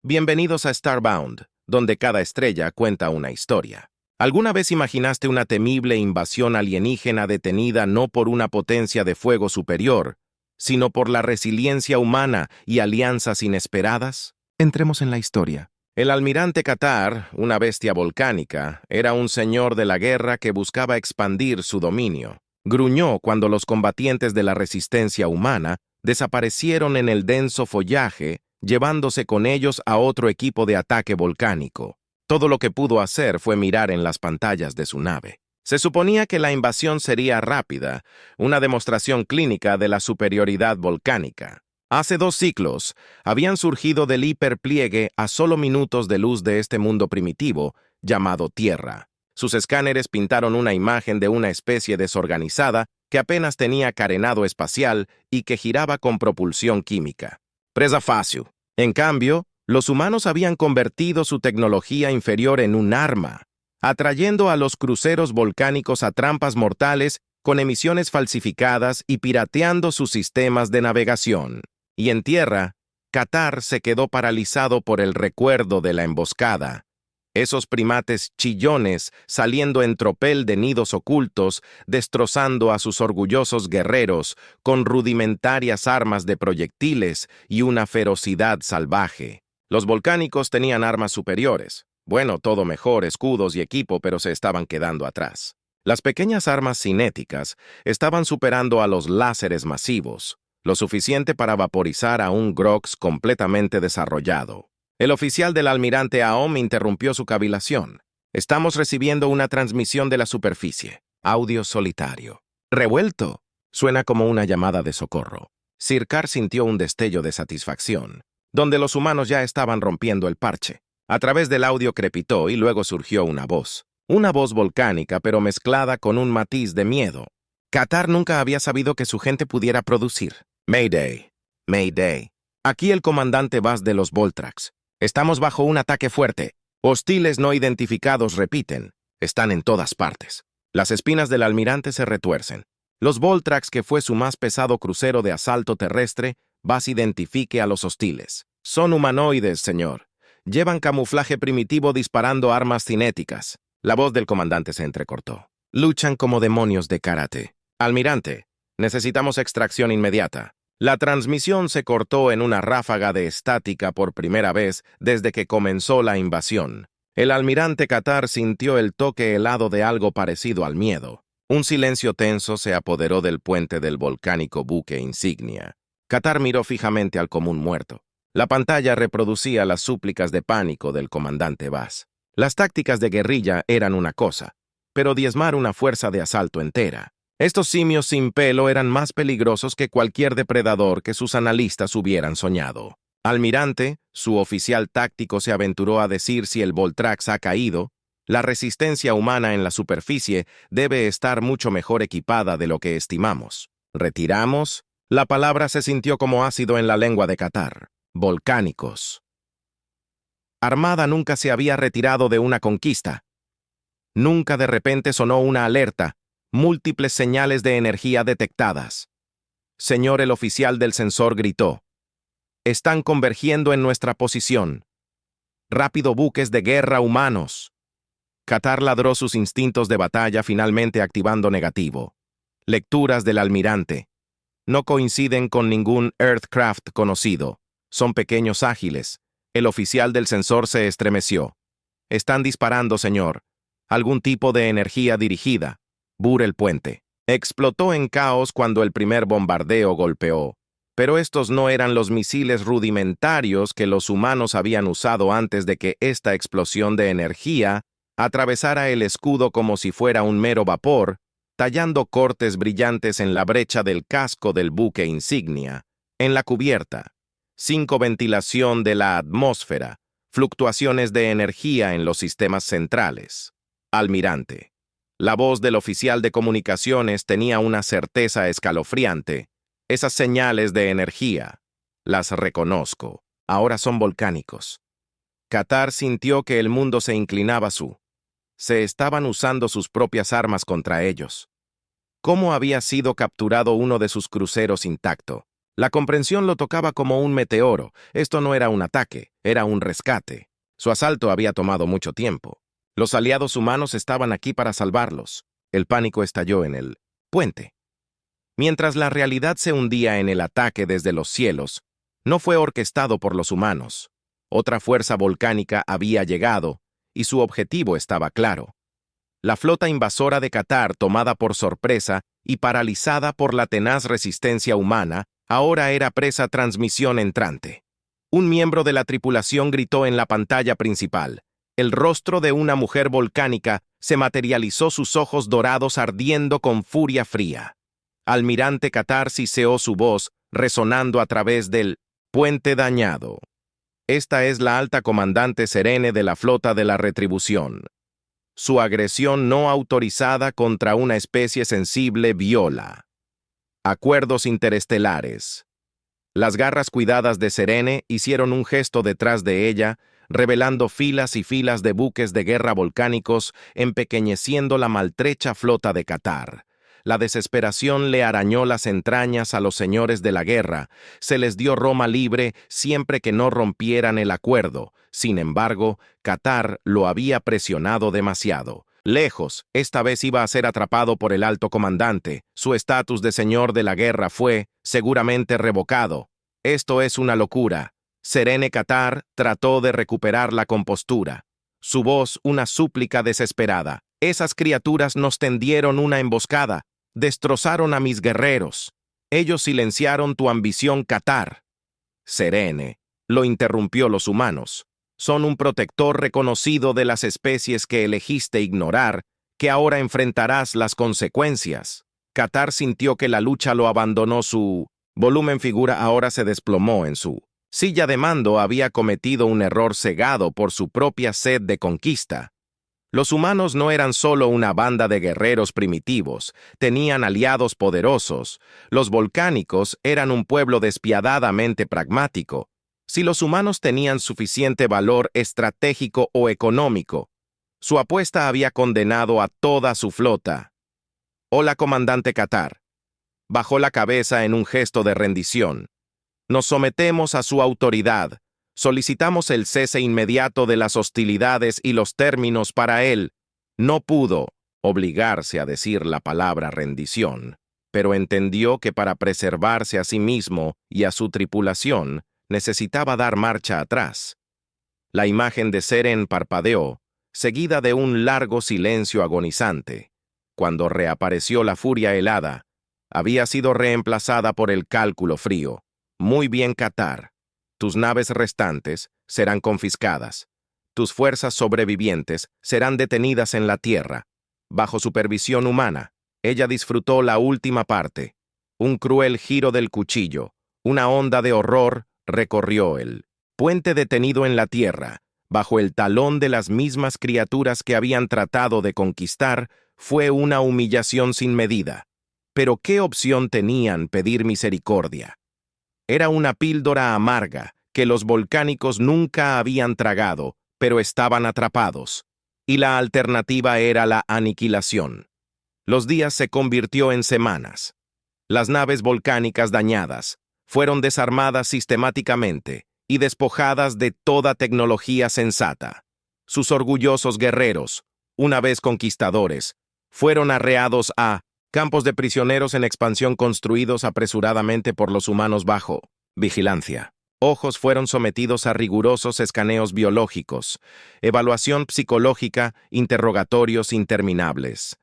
Bienvenidos a Starbound, donde cada estrella cuenta una historia. ¿Alguna vez imaginaste una temible invasión alienígena detenida no por una potencia de fuego superior, sino por la resiliencia humana y alianzas inesperadas? Entremos en la historia. El almirante Qatar, una bestia volcánica, era un señor de la guerra que buscaba expandir su dominio. Gruñó cuando los combatientes de la resistencia humana desaparecieron en el denso follaje, llevándose con ellos a otro equipo de ataque volcánico. Todo lo que pudo hacer fue mirar en las pantallas de su nave. Se suponía que la invasión sería rápida, una demostración clínica de la superioridad volcánica. Hace 2 ciclos, habían surgido del hiperpliegue a solo minutos de luz de este mundo primitivo, llamado Tierra. Sus escáneres pintaron una imagen de una especie desorganizada que apenas tenía carenado espacial y que giraba con propulsión química. Presa fácil. En cambio, los humanos habían convertido su tecnología inferior en un arma, atrayendo a los cruceros volcánicos a trampas mortales con emisiones falsificadas y pirateando sus sistemas de navegación. Y en tierra, Qatar se quedó paralizado por el recuerdo de la emboscada. Esos primates chillones saliendo en tropel de nidos ocultos, destrozando a sus orgullosos guerreros con rudimentarias armas de proyectiles y una ferocidad salvaje. Los volcánicos tenían armas superiores. Bueno, todo mejor, escudos y equipo, pero se estaban quedando atrás. Las pequeñas armas cinéticas estaban superando a los láseres masivos, lo suficiente para vaporizar a un Grox completamente desarrollado. El oficial del almirante Aom interrumpió su cavilación. Estamos recibiendo una transmisión de la superficie. Audio solitario. Revuelto. Suena como una llamada de socorro. Sir Kar sintió un destello de satisfacción, donde los humanos ya estaban rompiendo el parche. A través del audio crepitó y luego surgió una voz. Una voz volcánica, pero mezclada con un matiz de miedo. Qatar nunca había sabido que su gente pudiera producir. Mayday. Mayday. Aquí el comandante Bass de los Voltrax. Estamos bajo un ataque fuerte. Hostiles no identificados repiten. Están en todas partes. Las espinas del almirante se retuercen. Los Voltrax, que fue su más pesado crucero de asalto terrestre, Bass identifique a los hostiles. Son humanoides, señor. Llevan camuflaje primitivo disparando armas cinéticas. La voz del comandante se entrecortó. Luchan como demonios de karate. Almirante, necesitamos extracción inmediata. La transmisión se cortó en una ráfaga de estática por primera vez desde que comenzó la invasión. El almirante Qatar sintió el toque helado de algo parecido al miedo. Un silencio tenso se apoderó del puente del volcánico buque insignia. Qatar miró fijamente al común muerto. La pantalla reproducía las súplicas de pánico del comandante Bass. Las tácticas de guerrilla eran una cosa, pero diezmar una fuerza de asalto entera. Estos simios sin pelo eran más peligrosos que cualquier depredador que sus analistas hubieran soñado. Almirante, su oficial táctico, se aventuró a decir: si el Voltrax ha caído, la resistencia humana en la superficie debe estar mucho mejor equipada de lo que estimamos. ¿Retiramos? La palabra se sintió como ácido en la lengua de Qatar. Volcánicos. Armada nunca se había retirado de una conquista. Nunca de repente sonó una alerta. Múltiples señales de energía detectadas. Señor, el oficial del sensor gritó. Están convergiendo en nuestra posición. Rápido, buques de guerra humanos. Qatar ladró sus instintos de batalla, finalmente activando negativo. Lecturas del almirante. No coinciden con ningún Earthcraft conocido. Son pequeños ágiles. El oficial del sensor se estremeció. Están disparando, señor. Algún tipo de energía dirigida. Bur el puente. Explotó en caos cuando el primer bombardeo golpeó, pero estos no eran los misiles rudimentarios que los humanos habían usado antes de que esta explosión de energía atravesara el escudo como si fuera un mero vapor, tallando cortes brillantes en la brecha del casco del buque insignia, en la cubierta. 5 ventilación de la atmósfera, fluctuaciones de energía en los sistemas centrales. Almirante. La voz del oficial de comunicaciones tenía una certeza escalofriante. Esas señales de energía, las reconozco. Ahora son volcánicos. Qatar sintió que el mundo se inclinaba se estaban usando sus propias armas contra ellos. ¿Cómo había sido capturado uno de sus cruceros intacto? La comprensión lo tocaba como un meteoro. Esto no era un ataque, era un rescate. Su asalto había tomado mucho tiempo. Los aliados humanos estaban aquí para salvarlos. El pánico estalló en el puente. Mientras la realidad se hundía en el ataque desde los cielos, no fue orquestado por los humanos. Otra fuerza volcánica había llegado, y su objetivo estaba claro. La flota invasora de Qatar, tomada por sorpresa y paralizada por la tenaz resistencia humana, ahora era presa transmisión entrante. Un miembro de la tripulación gritó en la pantalla principal. El rostro de una mujer volcánica se materializó, sus ojos dorados ardiendo con furia fría. Almirante Qatar siseó su voz, resonando a través del puente dañado. Esta es la alta comandante Serene de la flota de la retribución. Su agresión no autorizada contra una especie sensible viola acuerdos interestelares. Las garras cuidadas de Serene hicieron un gesto detrás de ella, revelando filas y filas de buques de guerra volcánicos, empequeñeciendo la maltrecha flota de Qatar. La desesperación le arañó las entrañas a los señores de la guerra. Se les dio Roma libre siempre que no rompieran el acuerdo. Sin embargo, Qatar lo había presionado demasiado. Lejos, esta vez iba a ser atrapado por el alto comandante. Su estatus de señor de la guerra fue, seguramente, revocado. Esto es una locura. Serene Qatar trató de recuperar la compostura. Su voz, una súplica desesperada. Esas criaturas nos tendieron una emboscada. Destrozaron a mis guerreros. Ellos silenciaron tu ambición, Qatar. Serene, lo interrumpió los humanos. Son un protector reconocido de las especies que elegiste ignorar, que ahora enfrentarás las consecuencias. Qatar sintió que la lucha lo abandonó, su volumen figura ahora se desplomó en su silla de mando. Había cometido un error cegado por su propia sed de conquista. Los humanos no eran solo una banda de guerreros primitivos, tenían aliados poderosos. Los volcánicos eran un pueblo despiadadamente pragmático. Si los humanos tenían suficiente valor estratégico o económico, su apuesta había condenado a toda su flota. Hola, comandante Qatar. Bajó la cabeza en un gesto de rendición. Nos sometemos a su autoridad. Solicitamos el cese inmediato de las hostilidades y los términos para él. No pudo obligarse a decir la palabra rendición, pero entendió que para preservarse a sí mismo y a su tripulación, necesitaba dar marcha atrás. La imagen de Seren parpadeó, seguida de un largo silencio agonizante. Cuando reapareció la furia helada, había sido reemplazada por el cálculo frío. Muy bien, Qatar. Tus naves restantes serán confiscadas. Tus fuerzas sobrevivientes serán detenidas en la tierra. Bajo supervisión humana, ella disfrutó la última parte. Un cruel giro del cuchillo, una onda de horror recorrió el puente detenido en la tierra, bajo el talón de las mismas criaturas que habían tratado de conquistar. Fue una humillación sin medida. Pero ¿qué opción tenían pedir misericordia? Era una píldora amarga que los volcánicos nunca habían tragado, pero estaban atrapados, y la alternativa era la aniquilación. Los días se convirtió en semanas. Las naves volcánicas dañadas fueron desarmadas sistemáticamente y despojadas de toda tecnología sensata. Sus orgullosos guerreros, una vez conquistadores, fueron arreados a campos de prisioneros en expansión construidos apresuradamente por los humanos bajo vigilancia. Ojos fueron sometidos a rigurosos escaneos biológicos, evaluación psicológica, interrogatorios interminables.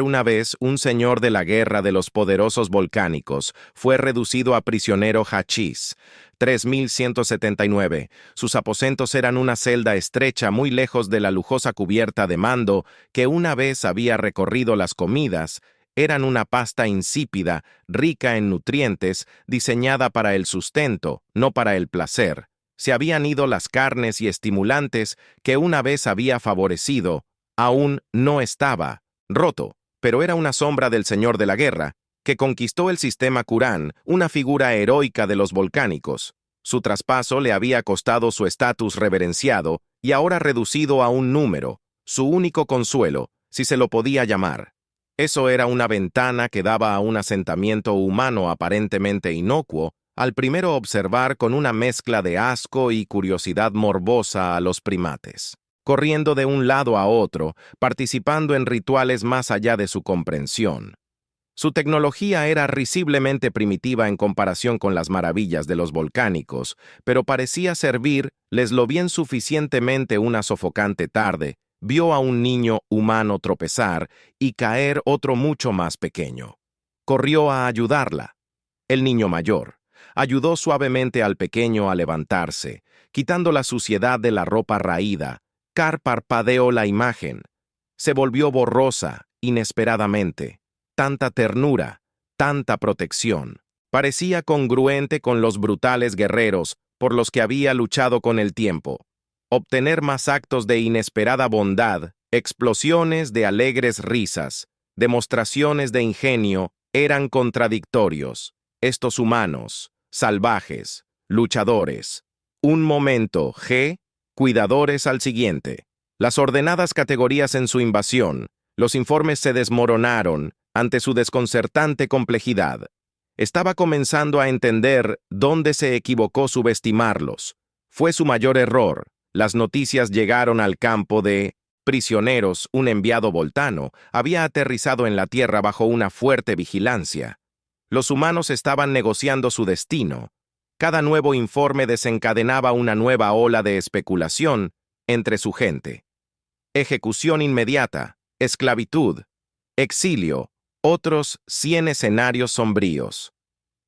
Una vez, un señor de la guerra de los poderosos volcánicos, fue reducido a prisionero hachís. 3179. Sus aposentos eran una celda estrecha muy lejos de la lujosa cubierta de mando que una vez había recorrido las comidas. Eran una pasta insípida, rica en nutrientes, diseñada para el sustento, no para el placer. Se habían ido las carnes y estimulantes que una vez había favorecido. Aún no estaba roto, pero era una sombra del señor de la guerra, que conquistó el sistema Kurán, una figura heroica de los volcánicos. Su traspaso le había costado su estatus reverenciado y ahora reducido a un número, su único consuelo, si se lo podía llamar. Eso era una ventana que daba a un asentamiento humano aparentemente inocuo, al primero observar con una mezcla de asco y curiosidad morbosa a los primates, corriendo de un lado a otro, participando en rituales más allá de su comprensión. Su tecnología era risiblemente primitiva en comparación con las maravillas de los volcánicos, pero parecía servirles lo bien suficientemente. Una sofocante tarde, vio a un niño humano tropezar y caer otro mucho más pequeño. Corrió a ayudarla. El niño mayor ayudó suavemente al pequeño a levantarse, quitando la suciedad de la ropa raída. Car parpadeó la imagen. Se volvió borrosa, inesperadamente. Tanta ternura, tanta protección. Parecía congruente con los brutales guerreros por los que había luchado con el tiempo. Obtener más actos de inesperada bondad, explosiones de alegres risas, demostraciones de ingenio, eran contradictorios. Estos humanos, salvajes, luchadores. Un momento, cuidadores al siguiente. Las ordenadas categorías en su invasión, los informes se desmoronaron ante su desconcertante complejidad. Estaba comenzando a entender dónde se equivocó subestimarlos. Fue su mayor error. Las noticias llegaron al campo de prisioneros. Un enviado voltano había aterrizado en la Tierra bajo una fuerte vigilancia. Los humanos estaban negociando su destino. Cada nuevo informe desencadenaba una nueva ola de especulación entre su gente. Ejecución inmediata, esclavitud, exilio, otros 100 escenarios sombríos.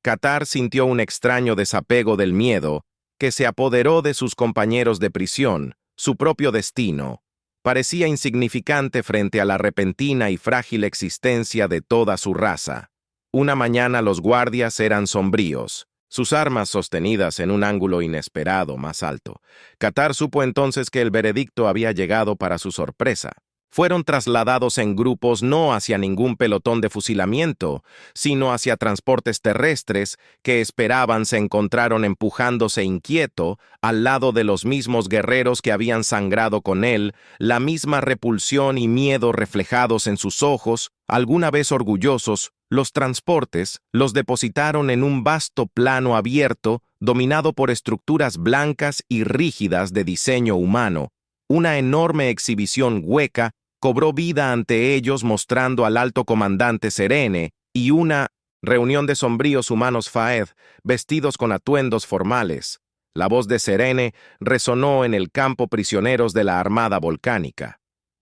Qatar sintió un extraño desapego del miedo que se apoderó de sus compañeros de prisión. Su propio destino parecía insignificante frente a la repentina y frágil existencia de toda su raza. Una mañana los guardias eran sombríos, sus armas sostenidas en un ángulo inesperado más alto. Qatar supo entonces que el veredicto había llegado. Para su sorpresa. Fueron trasladados en grupos no hacia ningún pelotón de fusilamiento, sino hacia transportes terrestres que esperaban. Se encontraron empujándose inquieto al lado de los mismos guerreros que habían sangrado con él, la misma repulsión y miedo reflejados en sus ojos. Alguna vez orgullosos, los transportes los depositaron en un vasto plano abierto, dominado por estructuras blancas y rígidas de diseño humano. Una enorme exhibición hueca cobró vida ante ellos, mostrando al alto comandante Serene y una reunión de sombríos humanos Faed, vestidos con atuendos formales. La voz de Serene resonó en el campo prisioneros de la Armada Volcánica.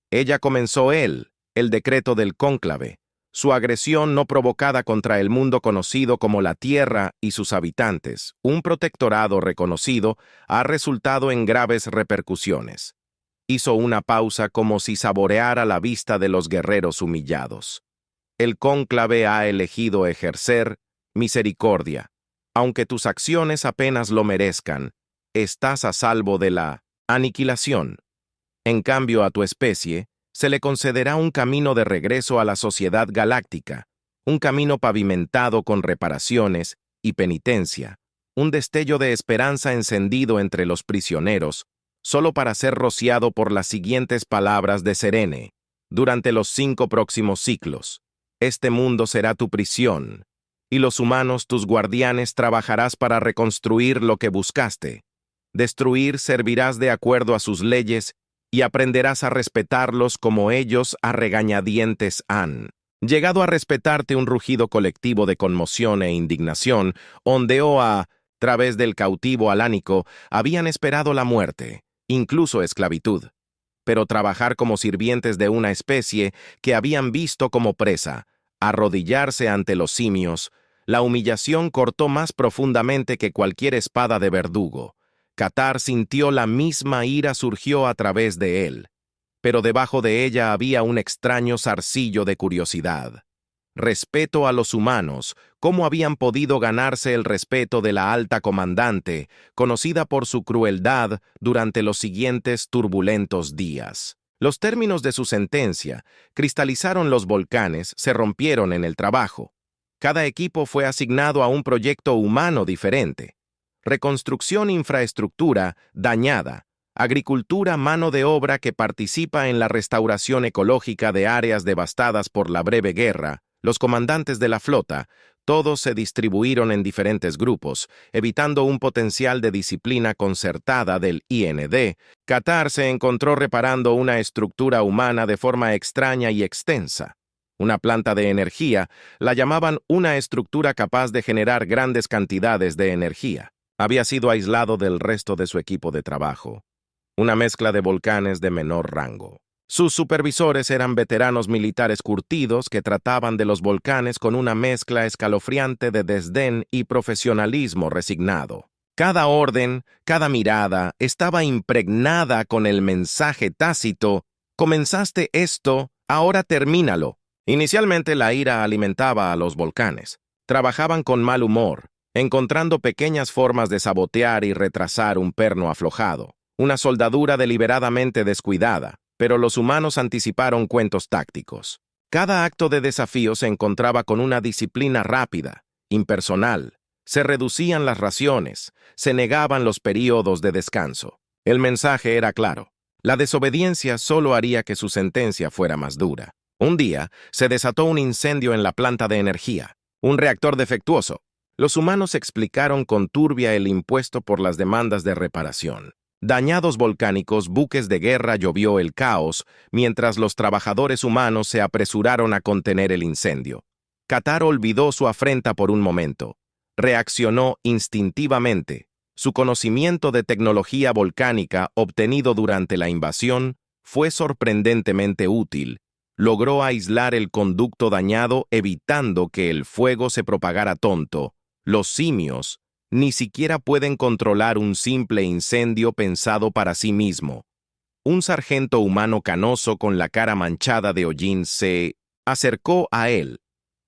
Ella comenzó el decreto del cónclave, su agresión no provocada contra el mundo conocido como la Tierra y sus habitantes, un protectorado reconocido, ha resultado en graves repercusiones. Hizo una pausa como si saboreara la vista de los guerreros humillados. El cónclave ha elegido ejercer misericordia. Aunque tus acciones apenas lo merezcan, estás a salvo de la aniquilación. En cambio, a tu especie se le concederá un camino de regreso a la sociedad galáctica, un camino pavimentado con reparaciones y penitencia, un destello de esperanza encendido entre los prisioneros, solo para ser rociado por las siguientes palabras de Serene. Durante los 5 próximos ciclos, este mundo será tu prisión, y los humanos tus guardianes. Trabajarás para reconstruir lo que buscaste. Destruir servirás de acuerdo a sus leyes y aprenderás a respetarlos como ellos a regañadientes han llegado a respetarte. Un rugido colectivo de conmoción e indignación ondeó a través del cautivo alánico. Habían esperado la muerte, incluso esclavitud, pero trabajar como sirvientes de una especie que habían visto como presa, arrodillarse ante los simios. La humillación cortó más profundamente que cualquier espada de verdugo. Qatar sintió la misma ira, surgió a través de él, pero debajo de ella había un extraño zarcillo de curiosidad. Respeto a los humanos. ¿Cómo habían podido ganarse el respeto de la alta comandante, conocida por su crueldad durante los siguientes turbulentos días? Los términos de su sentencia cristalizaron. Los volcanes se rompieron en el trabajo. Cada equipo fue asignado a un proyecto humano diferente. Reconstrucción, infraestructura dañada. Agricultura, mano de obra que participa en la restauración ecológica de áreas devastadas por la breve guerra. Los comandantes de la flota, Todos se distribuyeron en diferentes grupos, evitando un potencial de disciplina concertada del IND. Qatar se encontró reparando una estructura humana de forma extraña y extensa. Una planta de energía la llamaban una estructura capaz de generar grandes cantidades de energía. Había sido aislado del resto de su equipo de trabajo. Una mezcla de volcanes de menor rango. Sus supervisores eran veteranos militares curtidos que trataban de los volcanes con una mezcla escalofriante de desdén y profesionalismo resignado. Cada orden, cada mirada estaba impregnada con el mensaje tácito: comenzaste esto, ahora termínalo. Inicialmente la ira alimentaba a los volcanes. Trabajaban con mal humor, encontrando pequeñas formas de sabotear y retrasar un perno aflojado, una soldadura deliberadamente descuidada. Pero los humanos anticiparon cuentos tácticos. Cada acto de desafío se encontraba con una disciplina rápida, impersonal. Se reducían las raciones, se negaban los períodos de descanso. El mensaje era claro: la desobediencia solo haría que su sentencia fuera más dura. Un día, se desató un incendio en la planta de energía, un reactor defectuoso. Los humanos explicaron con turbia el impuesto por las demandas de reparación. Dañados volcánicos, buques de guerra, llovió el caos, mientras los trabajadores humanos se apresuraron a contener el incendio. Qatar olvidó su afrenta por un momento. Reaccionó instintivamente. Su conocimiento de tecnología volcánica obtenido durante la invasión fue sorprendentemente útil. Logró aislar el conducto dañado, evitando que el fuego se propagara tonto. Los simios ni siquiera pueden controlar un simple incendio pensado para sí mismo. Un sargento humano canoso con la cara manchada de hollín se acercó a él.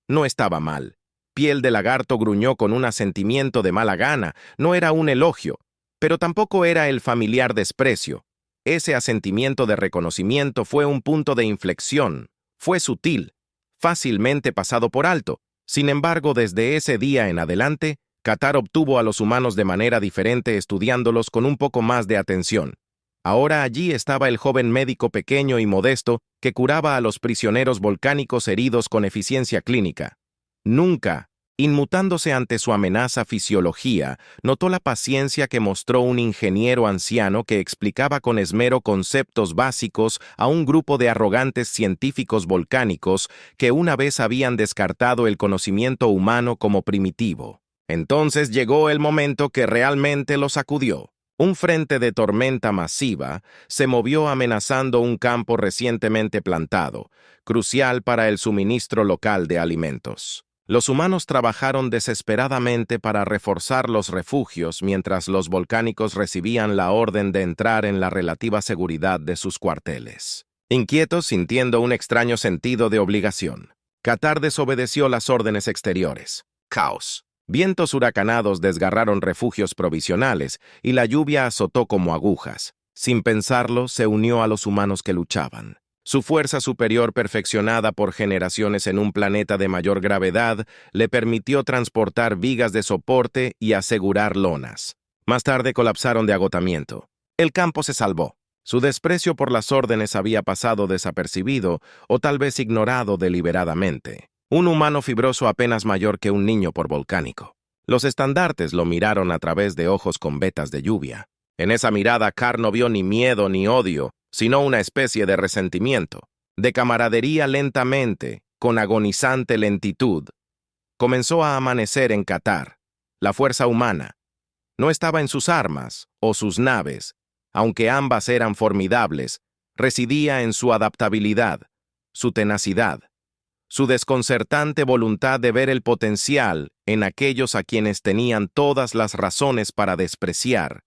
No estaba mal. Piel de lagarto gruñó con un asentimiento de mala gana. No era un elogio, pero tampoco era el familiar desprecio. Ese asentimiento de reconocimiento fue un punto de inflexión. Fue sutil, fácilmente pasado por alto. Sin embargo, desde ese día en adelante, Qatar obtuvo a los humanos de manera diferente, estudiándolos con un poco más de atención. Ahora allí estaba el joven médico pequeño y modesto que curaba a los prisioneros volcánicos heridos con eficiencia clínica. Nunca, inmutándose ante su amenaza fisiología, notó la paciencia que mostró un ingeniero anciano que explicaba con esmero conceptos básicos a un grupo de arrogantes científicos volcánicos que una vez habían descartado el conocimiento humano como primitivo. Entonces llegó el momento que realmente lo sacudió. Un frente de tormenta masiva se movió amenazando un campo recientemente plantado, crucial para el suministro local de alimentos. Los humanos trabajaron desesperadamente para reforzar los refugios mientras los volcánicos recibían la orden de entrar en la relativa seguridad de sus cuarteles. Inquietos, sintiendo un extraño sentido de obligación, Qatar desobedeció las órdenes exteriores. Caos. Vientos huracanados desgarraron refugios provisionales y la lluvia azotó como agujas. Sin pensarlo, se unió a los humanos que luchaban. Su fuerza superior, perfeccionada por generaciones en un planeta de mayor gravedad, le permitió transportar vigas de soporte y asegurar lonas. Más tarde colapsaron de agotamiento. El campo se salvó. Su desprecio por las órdenes había pasado desapercibido o tal vez ignorado deliberadamente. Un humano fibroso apenas mayor que un niño por volcánico. Los estandartes lo miraron a través de ojos con vetas de lluvia. En esa mirada, Carr no vio ni miedo ni odio, sino una especie de resentimiento, de camaradería. Lentamente, con agonizante lentitud. Comenzó a amanecer en Qatar. La fuerza humana no estaba en sus armas o sus naves, aunque ambas eran formidables, residía en su adaptabilidad, su tenacidad, su desconcertante voluntad de ver el potencial en aquellos a quienes tenían todas las razones para despreciar.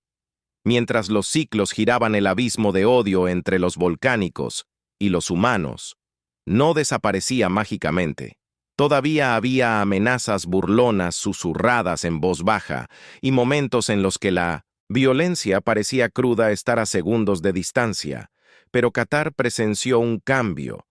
Mientras los ciclos giraban el abismo de odio entre los volcánicos y los humanos, no desaparecía mágicamente. Todavía había amenazas burlonas susurradas en voz baja y momentos en los que la violencia parecía cruda estar a segundos de distancia, pero Qatar presenció un cambio,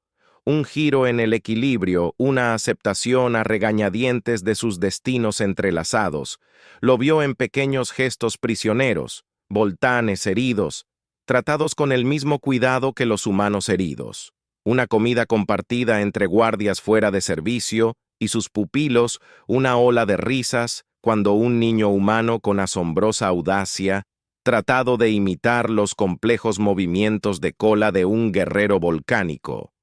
un giro en el equilibrio, una aceptación a regañadientes de sus destinos entrelazados. Lo vio en pequeños gestos prisioneros, voltanes heridos, tratados con el mismo cuidado que los humanos heridos. Una comida compartida entre guardias fuera de servicio y sus pupilos una ola de risas cuando un niño humano con asombrosa audacia tratado de imitar los complejos movimientos de cola de un guerrero volcánico.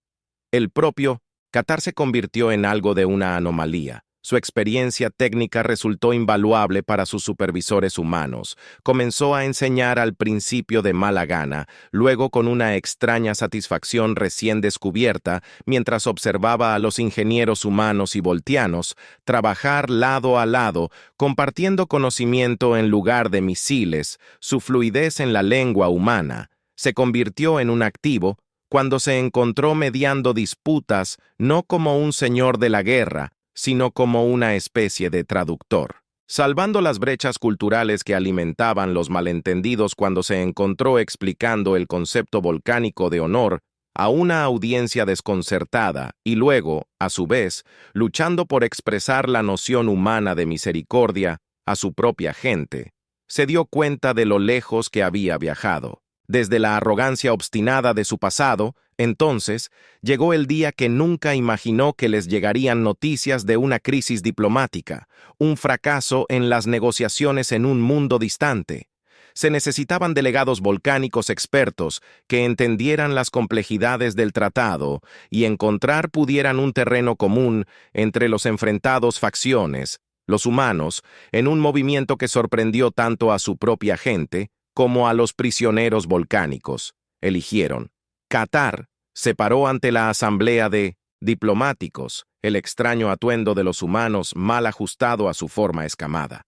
El propio Qatar se convirtió en algo de una anomalía. Su experiencia técnica resultó invaluable para sus supervisores humanos. Comenzó a enseñar al principio de mala gana, luego con una extraña satisfacción recién descubierta, mientras observaba a los ingenieros humanos y voltianos trabajar lado a lado, compartiendo conocimiento en lugar de misiles. Su fluidez en la lengua humana se convirtió en un activo cuando se encontró mediando disputas no como un señor de la guerra, sino como una especie de traductor. Salvando las brechas culturales que alimentaban los malentendidos cuando se encontró explicando el concepto volcánico de honor a una audiencia desconcertada y luego, a su vez, luchando por expresar la noción humana de misericordia a su propia gente, se dio cuenta de lo lejos que había viajado. Desde la arrogancia obstinada de su pasado, entonces, llegó el día que nunca imaginó que les llegarían noticias de una crisis diplomática, un fracaso en las negociaciones en un mundo distante. Se necesitaban delegados volcánicos expertos que entendieran las complejidades del tratado y encontrar pudieran un terreno común entre los enfrentados facciones, los humanos, en un movimiento que sorprendió tanto a su propia gente como a los prisioneros volcánicos. Eligieron. Qatar se paró ante la asamblea de diplomáticos, el extraño atuendo de los humanos mal ajustado a su forma escamada.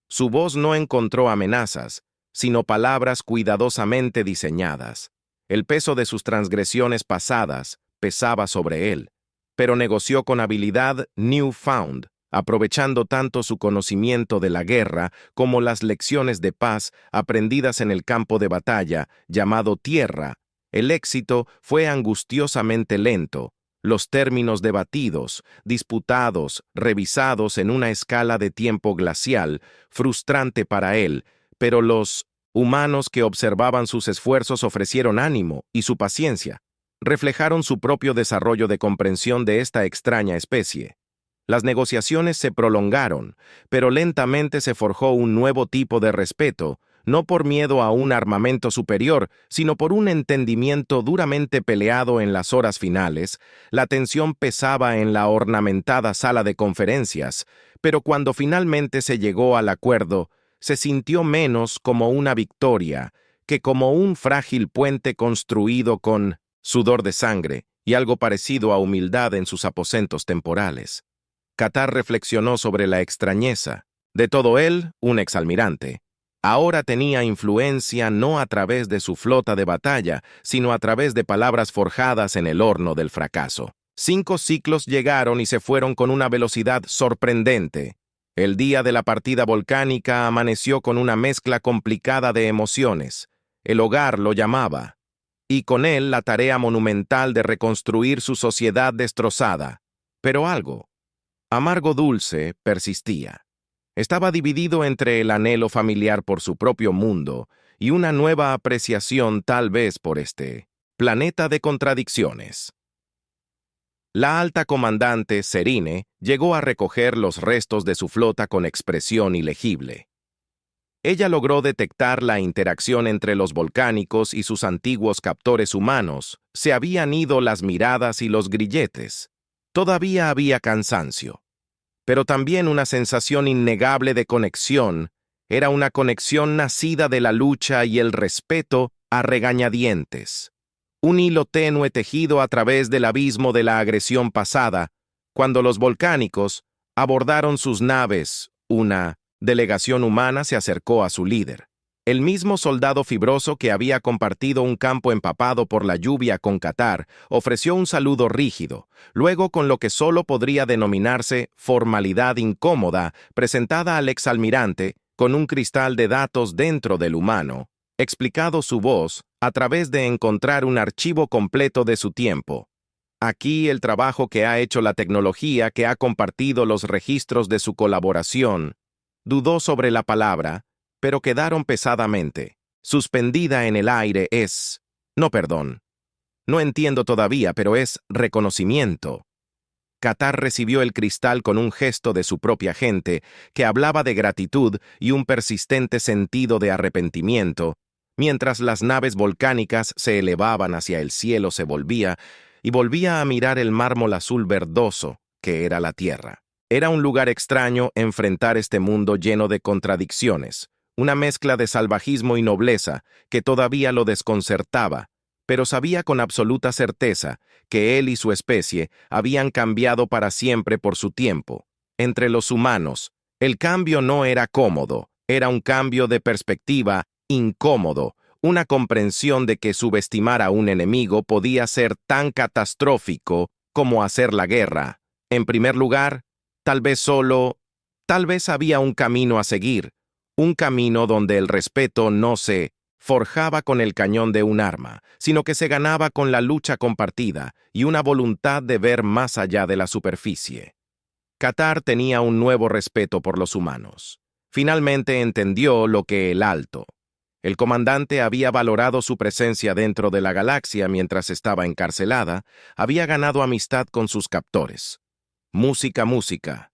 Su voz no encontró amenazas, sino palabras cuidadosamente diseñadas. El peso de sus transgresiones pasadas pesaba sobre él, pero negoció con habilidad newfound, aprovechando tanto su conocimiento de la guerra como las lecciones de paz aprendidas en el campo de batalla, llamado tierra. El éxito fue angustiosamente lento. Los términos debatidos, disputados, revisados en una escala de tiempo glacial, frustrante para él, pero los humanos que observaban sus esfuerzos ofrecieron ánimo y su paciencia. Reflejaron su propio desarrollo de comprensión de esta extraña especie. Las negociaciones se prolongaron, pero lentamente se forjó un nuevo tipo de respeto, no por miedo a un armamento superior, sino por un entendimiento duramente peleado en las horas finales. La tensión pesaba en la ornamentada sala de conferencias, pero cuando finalmente se llegó al acuerdo, se sintió menos como una victoria que como un frágil puente construido con sudor de sangre y algo parecido a humildad en sus aposentos temporales. Qatar reflexionó sobre la extrañeza. De todo él, un exalmirante. Ahora tenía influencia no a través de su flota de batalla, sino a través de palabras forjadas en el horno del fracaso. 5 ciclos llegaron y se fueron con una velocidad sorprendente. El día de la partida volcánica amaneció con una mezcla complicada de emociones. El hogar lo llamaba. Y con él la tarea monumental de reconstruir su sociedad destrozada. Pero algo amargo dulce persistía. Estaba dividido entre el anhelo familiar por su propio mundo y una nueva apreciación tal vez por este planeta de contradicciones. La alta comandante Serine llegó a recoger los restos de su flota con expresión ilegible. Ella logró detectar la interacción entre los volcánicos y sus antiguos captores humanos. Se habían ido las miradas y los grilletes. Todavía había cansancio. Pero también una sensación innegable de conexión. Era una conexión nacida de la lucha y el respeto a regañadientes. Un hilo tenue tejido a través del abismo de la agresión pasada, cuando los volcánicos abordaron sus naves. Una delegación humana se acercó a su líder. El mismo soldado fibroso que había compartido un campo empapado por la lluvia con Qatar ofreció un saludo rígido. Luego, con lo que solo podría denominarse formalidad incómoda, presentada al exalmirante, con un cristal de datos dentro del humano, explicado su voz a través de encontrar un archivo completo de su tiempo. Aquí el trabajo que ha hecho la tecnología que ha compartido los registros de su colaboración. Dudó sobre la palabra, pero quedaron pesadamente. Suspendida en el aire es... No, perdón. No entiendo todavía, pero es reconocimiento. Qatar recibió el cristal con un gesto de su propia gente, que hablaba de gratitud y un persistente sentido de arrepentimiento, mientras las naves volcánicas se elevaban hacia el cielo y volvía a mirar el mármol azul verdoso, que era la Tierra. Era un lugar extraño enfrentar este mundo lleno de contradicciones, una mezcla de salvajismo y nobleza que todavía lo desconcertaba, pero sabía con absoluta certeza que él y su especie habían cambiado para siempre por su tiempo. Entre los humanos, el cambio no era cómodo, era un cambio de perspectiva incómodo, una comprensión de que subestimar a un enemigo podía ser tan catastrófico como hacer la guerra. En primer lugar, tal vez había un camino a seguir, un camino donde el respeto no se forjaba con el cañón de un arma, sino que se ganaba con la lucha compartida y una voluntad de ver más allá de la superficie. Qatar tenía un nuevo respeto por los humanos. Finalmente entendió lo que el Alto, el comandante, había valorado su presencia dentro de la galaxia mientras estaba encarcelada, había ganado amistad con sus captores. Música, música.